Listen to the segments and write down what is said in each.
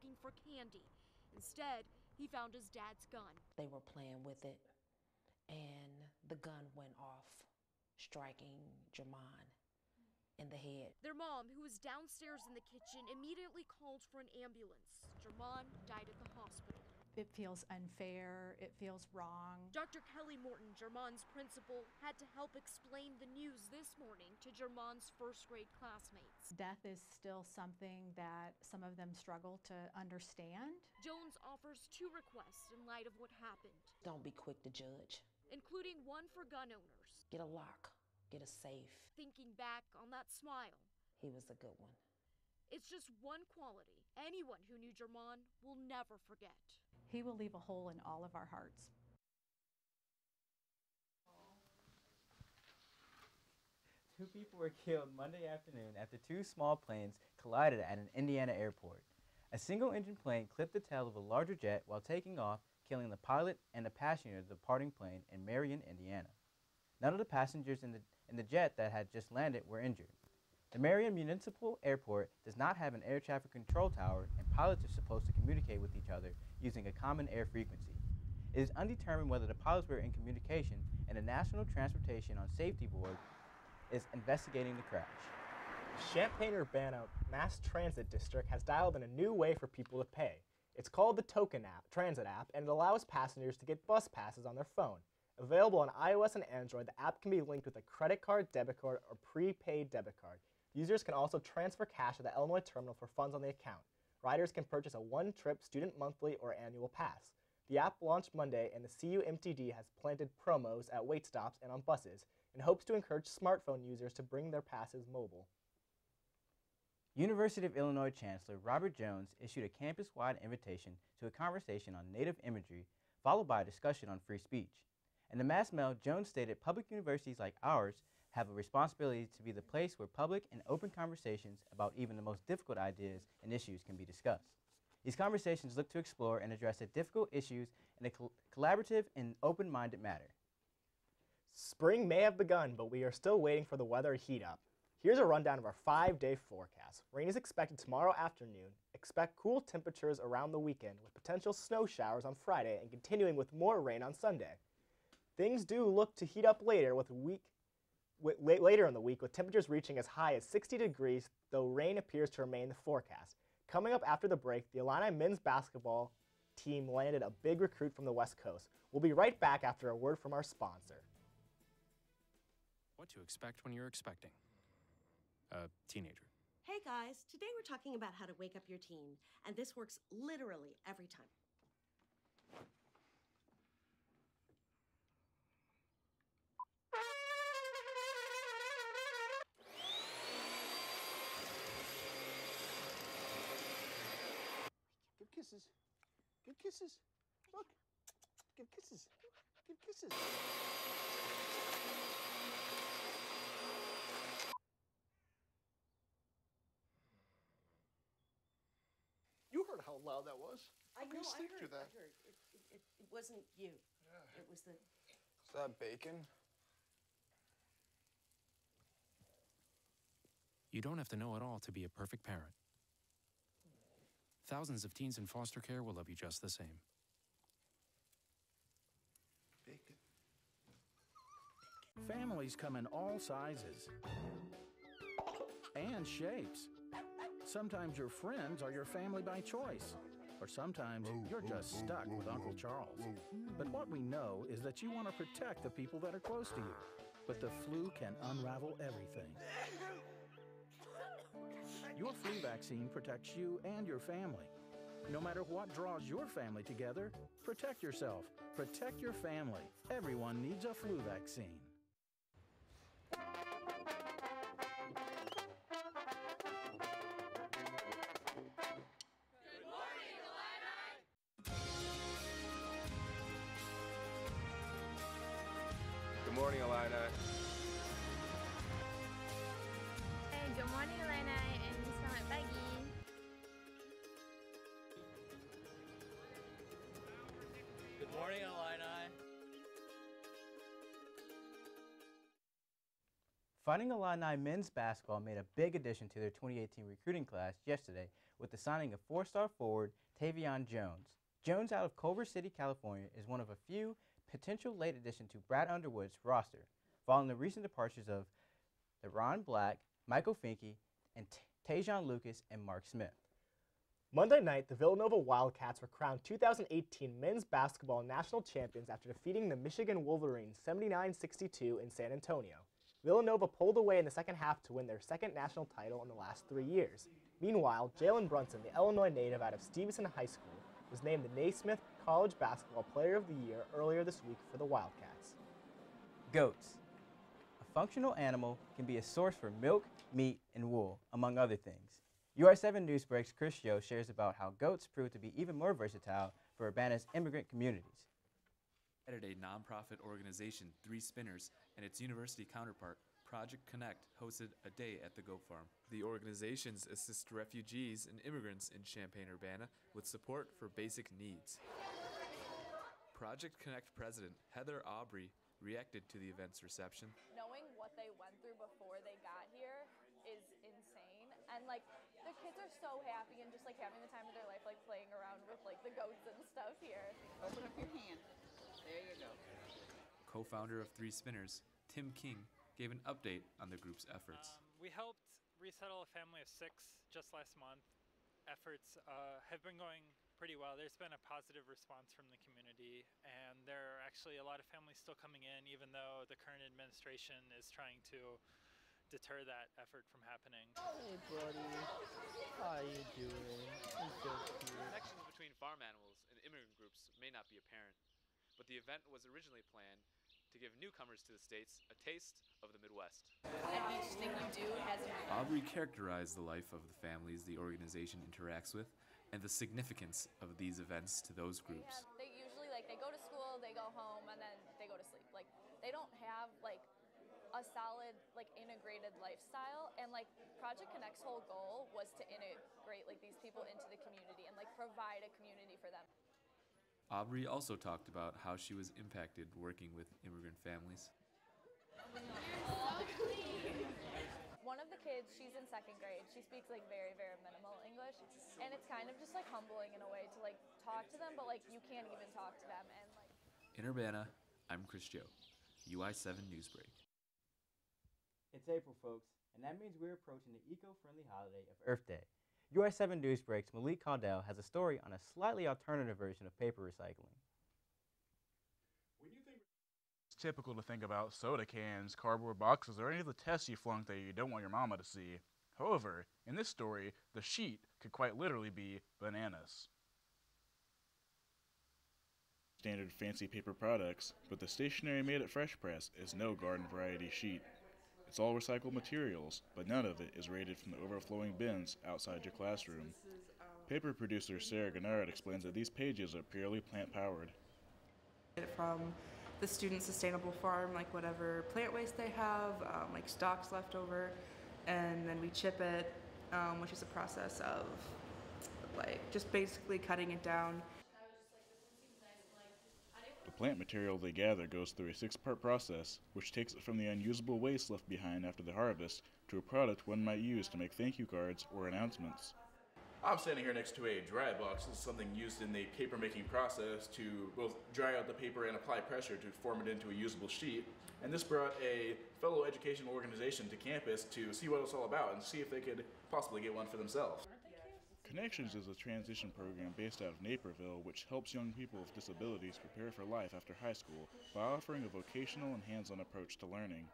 looking for candy. Instead, he found his dad's gun. They were playing with it, and the gun went off, striking Jermon in the head. Their mom, who was downstairs in the kitchen, immediately called for an ambulance. Jermon died at the hospital. It feels unfair, it feels wrong. Dr. Kelly Morton, Jermon's principal, had to help explain the news this morning to Jermon's first grade classmates. Death is still something that some of them struggle to understand. Jones offers 2 requests in light of what happened. Don't be quick to judge. Including one for gun owners. Get a lock, get a safe. Thinking back on that smile. He was a good one. It's just one quality anyone who knew Jermon will never forget. He will leave a hole in all of our hearts. Two people were killed Monday afternoon after 2 small planes collided at an Indiana airport. A single-engine plane clipped the tail of a larger jet while taking off, killing the pilot and the passenger of the departing plane in Marion, Indiana. None of the passengers in the jet that had just landed were injured. The Marion Municipal Airport does not have an air traffic control tower, and pilots are supposed to communicate with each other using a common air frequency. It is undetermined whether the pilots were in communication, and the National Transportation on Safety Board is investigating the crash. Champaign-Urbana Mass Transit District has dialed in a new way for people to pay. It's called the Token app, Transit app, and it allows passengers to get bus passes on their phone. Available on iOS and Android, the app can be linked with a credit card, debit card, or prepaid debit card. Users can also transfer cash at the Illinois terminal for funds on the account. Riders can purchase a one-trip student monthly or annual pass. The app launched Monday, and the CUMTD has planted promos at wait stops and on buses in hopes to encourage smartphone users to bring their passes mobile. University of Illinois Chancellor Robert Jones issued a campus-wide invitation to a conversation on Native imagery, followed by a discussion on free speech. In the mass mail, Jones stated public universities like ours have a responsibility to be the place where public and open conversations about even the most difficult ideas and issues can be discussed. These conversations look to explore and address the difficult issues in a collaborative and open-minded manner. Spring may have begun, but we are still waiting for the weather to heat up. Here's a rundown of our 5-day forecast. Rain is expected tomorrow afternoon. Expect cool temperatures around the weekend with potential snow showers on Friday and continuing with more rain on Sunday. Things do look to heat up later in the week with temperatures reaching as high as 60 degrees, though rain appears to remain the forecast. Coming up after the break, the Illini men's basketball team landed a big recruit from the West Coast. We'll be right back after a word from our sponsor. What to expect when you're expecting a teenager. Hey guys, today we're talking about how to wake up your teen, and this works literally every time. Give kisses. Give kisses. Look. Give kisses. Give kisses. You heard how loud that was. I know, I sleep heard, through that. I heard. It wasn't you. Yeah. It was the... Is that bacon? You don't have to know it all to be a perfect parent. Thousands of teens in foster care will love you just the same. Bacon. Families come in all sizes and shapes. Sometimes your friends are your family by choice, or sometimes you're just stuck with Uncle Charles. But what we know is that you want to protect the people that are close to you, but the flu can unravel everything. Your flu vaccine protects you and your family. No matter what draws your family together, protect yourself, protect your family. Everyone needs a flu vaccine. Good morning, Illini. Hey, good morning, Illini, and selamat pagi. Good morning, Illini. Fighting Illini men's basketball made a big addition to their 2018 recruiting class yesterday with the signing of four-star forward Tavion Jones. Jones out of Culver City, California is one of a few potential late addition to Brad Underwood's roster, following the recent departures of Ron Black, Michael Finke, and Tajon Lucas and Mark Smith. Monday night, the Villanova Wildcats were crowned 2018 men's basketball national champions after defeating the Michigan Wolverines 79-62 in San Antonio. Villanova pulled away in the second half to win their second national title in the last 3 years. Meanwhile, Jalen Brunson, the Illinois native out of Stevenson High School, was named the Naismith College Basketball Player of the Year earlier this week for the Wildcats. Goats. A functional animal can be a source for milk, meat, and wool, among other things. UI7 Newsbreak's Chris Yo shares about how goats prove to be even more versatile for Urbana's immigrant communities. A nonprofit organization, Three Spinners, and its university counterpart, Project Connect, hosted a day at the goat farm. The organizations assist refugees and immigrants in Champaign-Urbana with support for basic needs. Project Connect president Heather Aubrey reacted to the event's reception. Knowing what they went through before they got here is insane, and the kids are so happy and just having the time of their life, playing around with the goats and stuff here. Open up your hand. There you go. Co-founder of Three Spinners, Tim King, gave an update on the group's efforts. We helped resettle a family of 6 just last month. Efforts have been going pretty well. There's been a positive response from the community, and there are actually a lot of families still coming in, even though the current administration is trying to deter that effort from happening. Hey buddy, how you doing? I'm so cute. Connections between farm animals and immigrant groups may not be apparent, but the event was originally planned to give newcomers to the States a taste of the Midwest. And each thing you do has a meaning. Aubrey characterized the life of the families the organization interacts with and the significance of these events to those groups. They usually they go to school, they go home, and then they go to sleep. They don't have a solid integrated lifestyle, and Project Connect's whole goal was to integrate these people into the community and provide a community for them. Aubrey also talked about how she was impacted working with immigrant families. One of the kids, she's in 2nd grade. She speaks very, very minimal English, and it's kind of just humbling in a way to talk to them, but you can't even talk to them. And In Urbana, I'm Chris Joe, UI7 Newsbreak. It's April, folks, and that means we're approaching the eco-friendly holiday of Earth Day. UI7 Newsbreak's Malik Caudell has a story on a slightly alternative version of paper recycling. When you think it's typical to think about soda cans, cardboard boxes, or any of the tests you flunked that you don't want your mama to see. However, in this story, the sheet could quite literally be bananas. Standard fancy paper products, but the stationery made at Fresh Press is no garden variety sheet. It's all recycled materials, but none of it is rated from the overflowing bins outside your classroom. Paper producer Sarah Gennard explains that these pages are purely plant-powered. From the student sustainable farm, whatever plant waste they have, stalks left over, and then we chip it, which is a process of just basically cutting it down. The plant material they gather goes through a 6-part process, which takes it from the unusable waste left behind after the harvest to a product one might use to make thank you cards or announcements. I'm standing here next to a dry box. This is something used in the paper making process to both dry out the paper and apply pressure to form it into a usable sheet. And this brought a fellow educational organization to campus to see what it's all about and see if they could possibly get one for themselves. Connections is a transition program based out of Naperville which helps young people with disabilities prepare for life after high school by offering a vocational and hands-on approach to learning.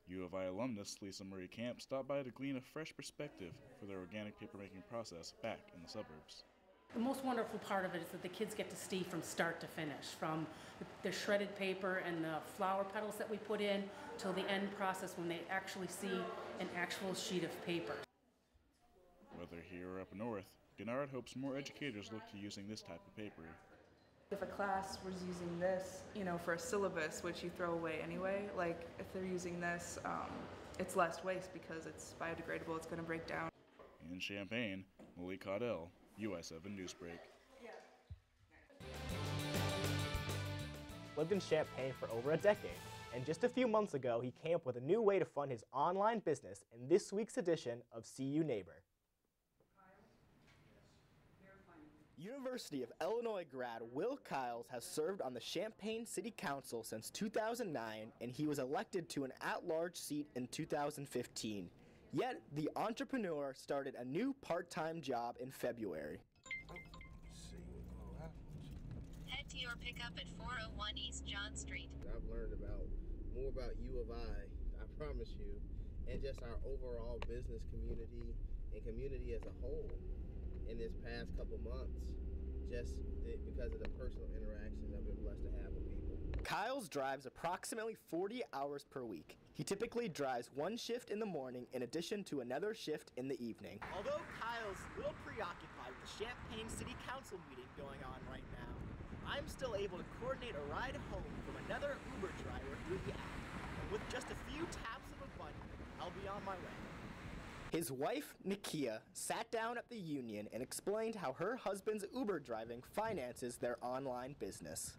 U of I alumnus Lisa Marie Camp stopped by to glean a fresh perspective for their organic paper-making process back in the suburbs. The most wonderful part of it is that the kids get to see from start to finish, from the shredded paper and the flower petals that we put in till the end process when they actually see an actual sheet of paper. Whether here or up north, Gennard hopes more educators look to using this type of paper. If a class was using this, for a syllabus, which you throw away anyway, if they're using this, it's less waste because it's biodegradable, it's going to break down. In Champaign, Malik Caudell, UI7 Newsbreak. Lived in Champaign for over a decade, And just a few months ago, he came up with a new way to fund his online business in this week's edition of CU Neighbor. University of Illinois grad Will Kiles has served on the Champaign City Council since 2009, and he was elected to an at-large seat in 2015. Yet, the entrepreneur started a new part-time job in February. Head to your pickup at 401 East John Street. I've learned more about U of I promise you, and just our overall business community and community as a whole in this past couple months, just because of the personal interactions I've been blessed to have with people. Kiles drives approximately 40 hours per week. He typically drives one shift in the morning in addition to another shift in the evening. Although Kiles is a little preoccupied with the Champaign City Council meeting going on right now, I'm still able to coordinate a ride home from another Uber driver through the app. And with just a few taps of a button, I'll be on my way. His wife, Nikia, sat down at the union and explained how her husband's Uber driving finances their online business.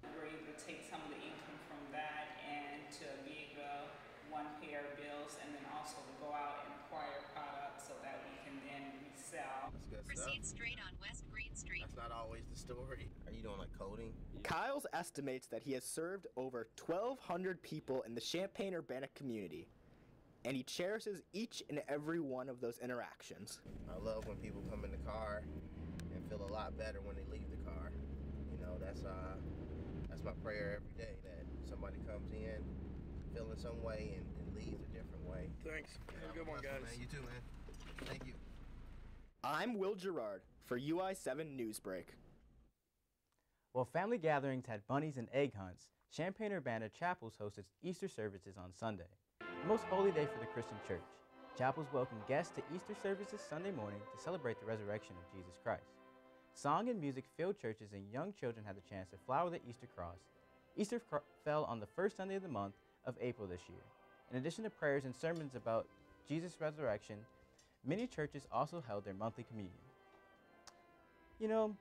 We're able to take some of the income from that and to be able to, one, pay our bills, and then also to go out and acquire products so that we can then resell. That's good Proceed stuff. straight on West Green Street. That's not always the story. Are you doing like coding? Kiles estimates that he has served over 1,200 people in the Champaign-Urbana community, and he cherishes each and every one of those interactions. I love when people come in the car and feel a lot better when they leave the car. You know, that's my prayer every day, that somebody comes in feeling some way and leaves a different way. Thanks. Have a good one, guys. Man, you too, man. Thank you. I'm Will Gerard for UI7 Newsbreak. While family gatherings had bunnies and egg hunts, Champaign-Urbana Chapels hosted Easter services on Sunday, the most holy day for the Christian church. Chapels welcomed guests to Easter services Sunday morning to celebrate the resurrection of Jesus Christ. Song and music filled churches, and young children had the chance to flower the Easter cross. Easter fell on the first Sunday of the month of April this year. In addition to prayers and sermons about Jesus' resurrection, many churches also held their monthly communion. You know,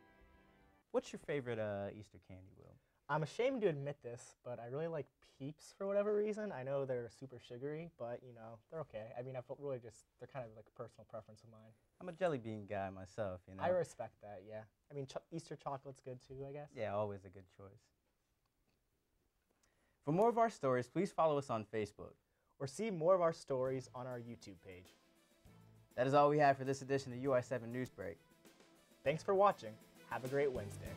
what's your favorite Easter candy, Will? I'm ashamed to admit this, but I really like Peeps for whatever reason. I know they're super sugary, but you know, they're okay. I mean, they're kind of like a personal preference of mine. I'm a jelly bean guy myself, you know. I respect that, yeah. I mean, Easter chocolate's good too, I guess. Yeah, always a good choice. For more of our stories, please follow us on Facebook. Or see more of our stories on our YouTube page. That is all we have for this edition of UI7 Newsbreak. Thanks for watching. Have a great Wednesday.